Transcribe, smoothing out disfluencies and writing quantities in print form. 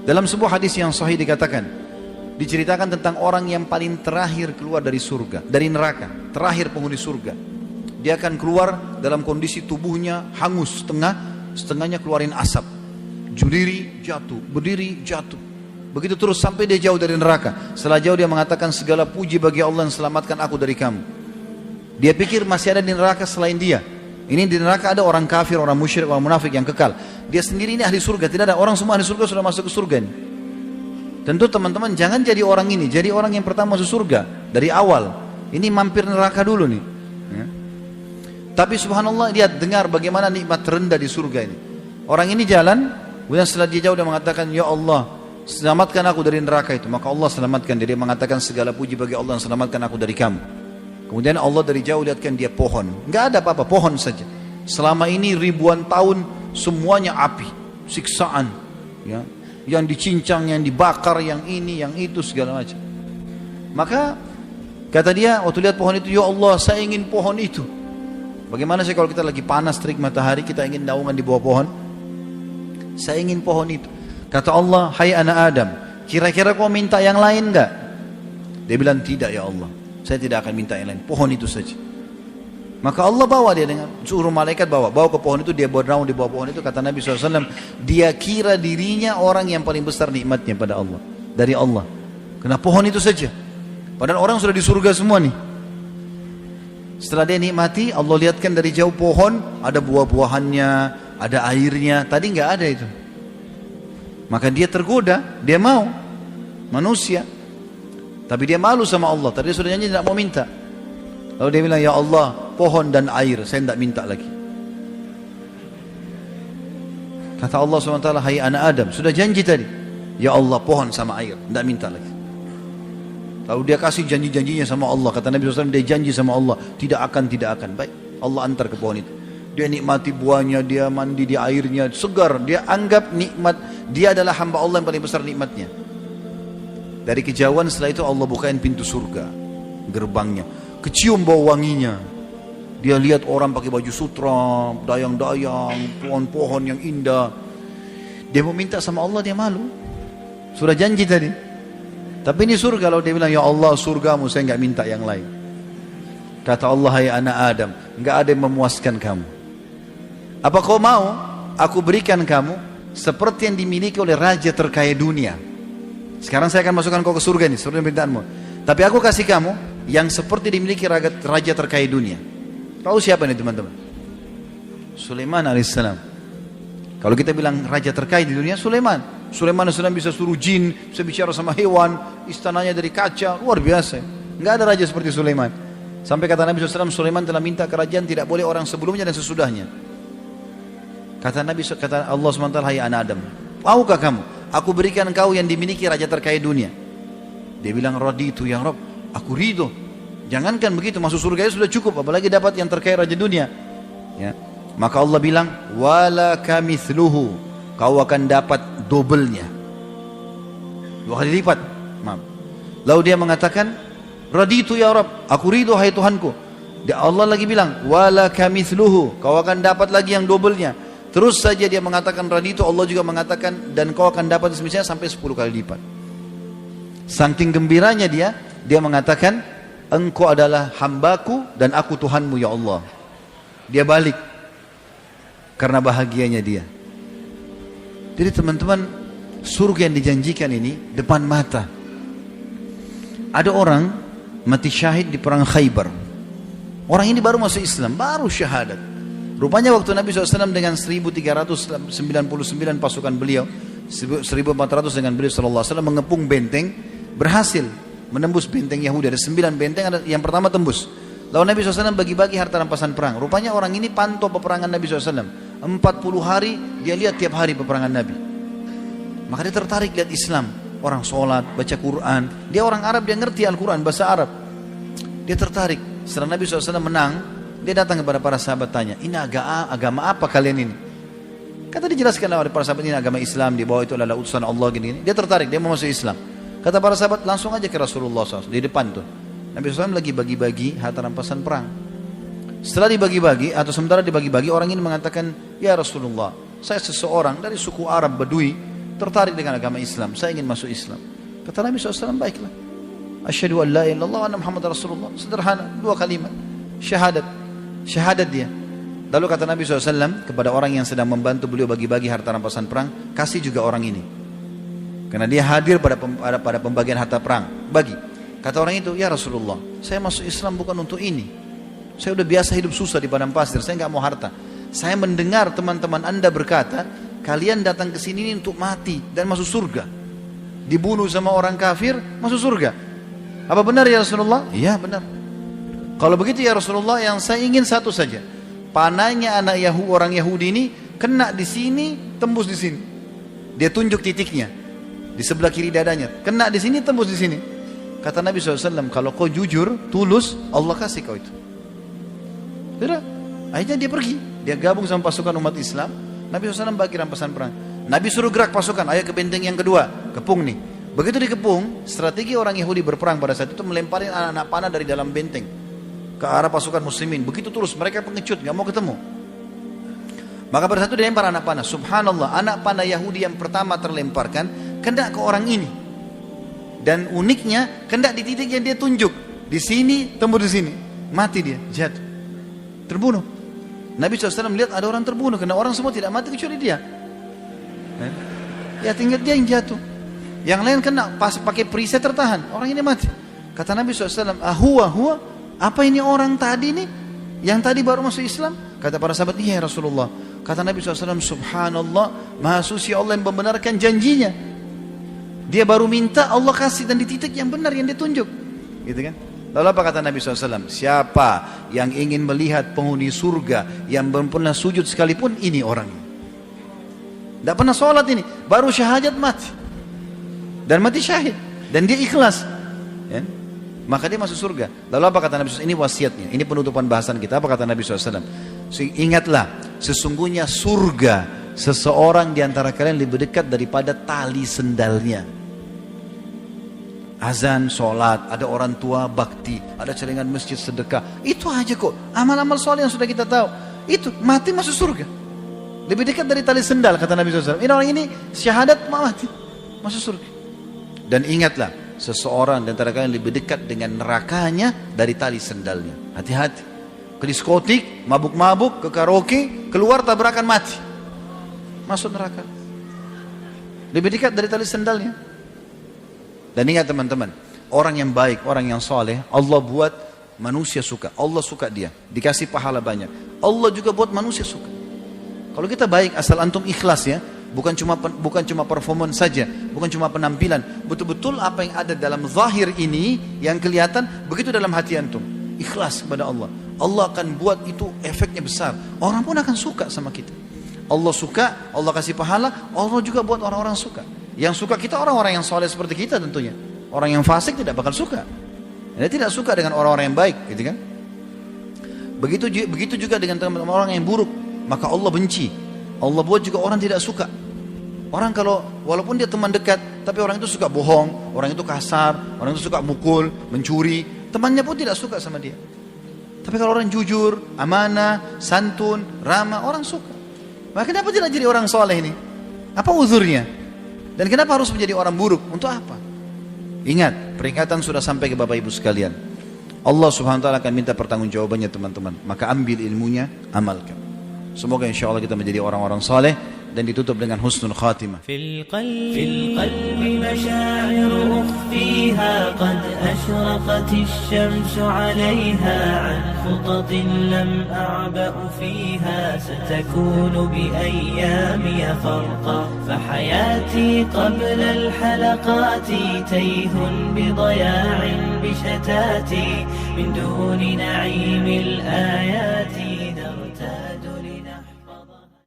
Dalam sebuah hadis yang sahih dikatakan, diceritakan tentang orang yang paling terakhir keluar dari surga, dari neraka, terakhir penghuni surga. Dia akan keluar dalam kondisi tubuhnya hangus setengah, setengahnya keluarin asap. Berdiri jatuh, berdiri jatuh. Begitu terus sampai dia jauh dari neraka. Setelah jauh dia mengatakan, segala puji bagi Allah yang selamatkan aku dari kamu. Dia pikir masih ada di neraka selain dia. Ini di neraka ada orang kafir, orang musyrik, orang munafik yang kekal. Dia sendiri ini ahli surga, tidak ada. Orang semua ahli surga sudah masuk ke surga ini. Tentu teman-teman jangan jadi orang ini, jadi orang yang pertama masuk surga dari awal. Ini mampir neraka dulu nih. Ya. Tapi subhanallah dia dengar bagaimana nikmat terendah di surga ini. Orang ini jalan, kemudian setelah dia jauh dia mengatakan, ya Allah, selamatkan aku dari neraka itu. Maka Allah selamatkan dia, mengatakan segala puji bagi Allah yang selamatkan aku dari kamu. Kemudian Allah dari jauh lihatkan dia pohon, nggak ada apa-apa, pohon saja. Selama ini ribuan tahun semuanya api, siksaan, ya, yang dicincang, yang dibakar, yang ini, yang itu segala macam. Maka kata dia waktu lihat pohon itu, ya Allah saya ingin pohon itu. Bagaimana sih kalau kita lagi panas terik matahari, kita ingin naungan di bawah pohon? Saya ingin pohon itu. Kata Allah, hai anak Adam, kira-kira kau minta yang lain enggak? Dia bilang tidak ya Allah, saya tidak akan minta yang lain, pohon itu saja. Maka Allah bawa dia dengan suruh malaikat bawa ke pohon itu. Dia bernaung di bawah pohon itu. Kata Nabi SAW, dia kira dirinya orang yang paling besar nikmatnya pada Allah, dari Allah, karena pohon itu saja. Padahal orang sudah di surga semua nih. Setelah dia nikmati, Allah lihatkan dari jauh pohon, ada buah-buahannya, ada airnya. Tadi nggak ada itu. Maka dia tergoda, dia mau manusia, tapi dia malu sama Allah. Tadi sudah janji tidak mau minta. Lalu dia bilang, ya Allah, pohon dan air, saya tidak minta lagi. Kata Allah SWT, hai anak Adam, sudah janji tadi, ya Allah, pohon sama air, tidak minta lagi. Lalu dia kasih janji-janjinya sama Allah. Kata Nabi SAW, dia janji sama Allah, tidak akan. Baik, Allah antar ke pohon itu. Dia nikmati buahnya, dia mandi di airnya, segar. Dia anggap nikmat, dia adalah hamba Allah yang paling besar nikmatnya. Dari kejauhan setelah itu Allah bukain pintu surga, gerbangnya, kecium bau wanginya. Dia lihat orang pakai baju sutra, dayang-dayang, pohon-pohon yang indah. Dia mau minta sama Allah, dia malu. Sudah janji tadi. Tapi ini surga, kalau dia bilang, ya Allah surgamu, saya nggak minta yang lain. Kata Allah, hai anak Adam, nggak ada yang memuaskan kamu. Apa kau mau aku berikan kamu seperti yang dimiliki oleh raja terkaya dunia? Sekarang saya akan masukkan kau ke surga ini, seperti permintaanmu. Tapi aku kasih kamu yang seperti dimiliki raja terkaya dunia. Tahu siapa ini teman-teman? Sulaiman alaihissalam. Kalau kita bilang raja terkaya di dunia, Sulaiman. Sulaiman alaihissalam bisa suruh jin, bisa bicara sama hewan, istananya dari kaca, luar biasa. Nggak ada raja seperti Sulaiman. Sampai kata Nabi SAW, Sulaiman telah minta kerajaan tidak boleh orang sebelumnya dan sesudahnya. Kata Allah SWT, hai anak Adam, maukah kamu aku berikan kau yang dimiliki raja terkaya dunia? Dia bilang, raditu ya Rabb, aku ridho. Jangankan begitu, masuk surga sudah cukup, apalagi dapat yang terkaya raja dunia. Ya. Maka Allah bilang, wala kamithluhu, kau akan dapat dobelnya, 2 kali lipat. Maaf. Lalu dia mengatakan, raditu ya Rabb, aku ridho hai Tuhanku. Allah lagi bilang, wala kamithluhu, kau akan dapat lagi yang dobelnya. Terus saja dia mengatakan raditu, Allah juga mengatakan, dan kau akan dapat semisal sampai 10 kali lipat. Saking gembiranya dia mengatakan, engkau adalah hambaku dan aku Tuhanmu ya Allah. Dia balik karena bahagianya dia. Jadi teman-teman, surga yang dijanjikan ini depan mata. Ada orang mati syahid di perang Khaybar. Orang ini baru masuk Islam, baru syahadat. Rupanya waktu Nabi SAW dengan 1399 pasukan beliau, 1400 dengan beliau SAW mengepung benteng, berhasil menembus benteng Yahudi. Ada 9 benteng, ada yang pertama tembus. Lalu Nabi SAW bagi-bagi harta rampasan perang. Rupanya orang ini pantau peperangan Nabi SAW. 40 hari dia lihat tiap hari peperangan Nabi. Maka dia tertarik lihat Islam. Orang sholat, baca Quran. Dia orang Arab, dia ngerti Al-Quran, bahasa Arab. Dia tertarik. Setelah Nabi SAW menang, dia datang kepada para sahabat tanya, ini agama apa kalian ini? Kata dijelaskan oleh para sahabat, ini agama Islam, di bawah itu adalah utusan Allah gini-gini. Dia tertarik, dia mau masuk Islam. Kata para sahabat, langsung aja ke Rasulullah SAW, di depan tuh. Nabi SAW lagi bagi-bagi harta rampasan perang. Setelah dibagi-bagi, atau sementara dibagi-bagi, orang ini mengatakan, ya Rasulullah, saya seseorang dari suku Arab Badui, tertarik dengan agama Islam, saya ingin masuk Islam. Kata Nabi SAW, baiklah. Asyhadu an la ilaha illallah wa anna Muhammad Rasulullah. Sederhana, 2 kalimat. Syahadat dia. Lalu kata Nabi SAW kepada orang yang sedang membantu beliau bagi-bagi harta rampasan perang, kasih juga orang ini. Karena dia hadir pada pembagian harta perang. Bagi. Kata orang itu, ya Rasulullah, saya masuk Islam bukan untuk ini. Saya udah biasa hidup susah di padang pasir, saya nggak mau harta. Saya mendengar teman-teman Anda berkata, kalian datang ke sini untuk mati dan masuk surga. Dibunuh sama orang kafir, masuk surga. Apa benar ya Rasulullah? Iya benar. Kalau begitu ya Rasulullah, yang saya ingin satu saja. Panahnya orang Yahudi ini kena di sini, tembus di sini. Dia tunjuk titiknya di sebelah kiri dadanya. Kena di sini, tembus di sini. Kata Nabi SAW, kalau kau jujur, tulus, Allah kasih kau itu. Sudah. Akhirnya dia pergi. Dia gabung sama pasukan umat Islam. Nabi SAW bagi rampasan perang. Nabi suruh gerak pasukan, ayo ke benteng yang kedua, kepung nih. Begitu dikepung, strategi orang Yahudi berperang pada saat itu melemparin anak-anak panah dari dalam benteng ke arah pasukan muslimin. Begitu terus, mereka pengecut, gak mau ketemu. Maka pada saat itu dilempar anak panah. Subhanallah, anak panah Yahudi yang pertama terlemparkan kena ke orang ini. Dan uniknya, kena di titik yang dia tunjuk. Di sini, tembus di sini. Mati dia, jatuh. Terbunuh. Nabi SAW melihat ada orang terbunuh, karena orang semua tidak mati kecuali dia. Ya tinggal dia yang jatuh. Yang lain kena pas pakai perisai tertahan. Orang ini mati. Kata Nabi SAW, huwa, apa ini orang tadi nih? Yang tadi baru masuk Islam? Kata para sahabat, iya Rasulullah. Kata Nabi SAW, subhanallah, maha suci Allah yang membenarkan janjinya. Dia baru minta, Allah kasih, dan di titik yang benar yang ditunjuk. Gitu kan? Lalu apa kata Nabi SAW? Siapa yang ingin melihat penghuni surga yang belum pernah sujud sekalipun, ini orangnya. Tidak pernah sholat ini, baru syahadat mati. Dan mati syahid. Dan dia ikhlas. Ya? Maka dia masuk surga. Lalu apa kata Nabi SAW? Ini wasiatnya, ini penutupan bahasan kita. Apa kata Nabi SAW? Ingatlah, sesungguhnya surga seseorang di antara kalian lebih dekat daripada tali sendalnya. Azan, sholat, ada orang tua, bakti, ada celengan masjid, sedekah. Itu aja kok, amal-amal soleh yang sudah kita tahu. Itu, mati masuk surga. Lebih dekat dari tali sendal, kata Nabi SAW. Ini orang ini syahadat mati, masuk surga. Dan ingatlah, seseorang di antara kalian lebih dekat dengan nerakanya dari tali sendalnya. Hati-hati. Ke diskotik, mabuk-mabuk, ke karaoke, keluar tabrakan mati. Masuk neraka. Lebih dekat dari tali sendalnya. Dan ingat teman-teman, orang yang baik, orang yang soleh, Allah buat manusia suka. Allah suka dia, dikasih pahala banyak. Allah juga buat manusia suka. Kalau kita baik, asal antum ikhlas ya, bukan cuma performance saja, bukan cuma penampilan, betul-betul apa yang ada dalam zahir ini yang kelihatan, begitu dalam hati antum. Ikhlas kepada Allah. Allah akan buat itu efeknya besar. Orang pun akan suka sama kita. Allah suka, Allah kasih pahala, Allah juga buat orang-orang suka. Yang suka kita orang-orang yang soleh seperti kita tentunya. Orang yang fasik tidak bakal suka. Dia tidak suka dengan orang-orang yang baik, gitu kan? Begitu juga dengan teman-teman orang yang buruk, maka Allah benci. Allah buat juga orang tidak suka. Orang kalau walaupun dia teman dekat, tapi orang itu suka bohong, orang itu kasar, orang itu suka mukul, mencuri, temannya pun tidak suka sama dia. Tapi kalau orang jujur, amanah, santun, ramah, orang suka. Maka kenapa tidak jadi orang soleh ini? Apa uzurnya? Dan kenapa harus menjadi orang buruk? Untuk apa? Ingat, peringatan sudah sampai ke Bapak Ibu sekalian. Allah Subhanahu wa taala akan minta pertanggungjawabannya teman-teman. Maka ambil ilmunya, amalkan. Semoga insya Allah kita menjadi orang-orang saleh dan ditutup dengan husnul khatimah. Fil qalbi masyaa'ir ukhfiha qad ashraqat asy-syamsu 'alayha 'an khutatin lam a'ba'u fiha satakunu bi ayyami farqa fa hayati qabla al-halaqati tayhun bi daya'in bi shatati min duni na'imil ayati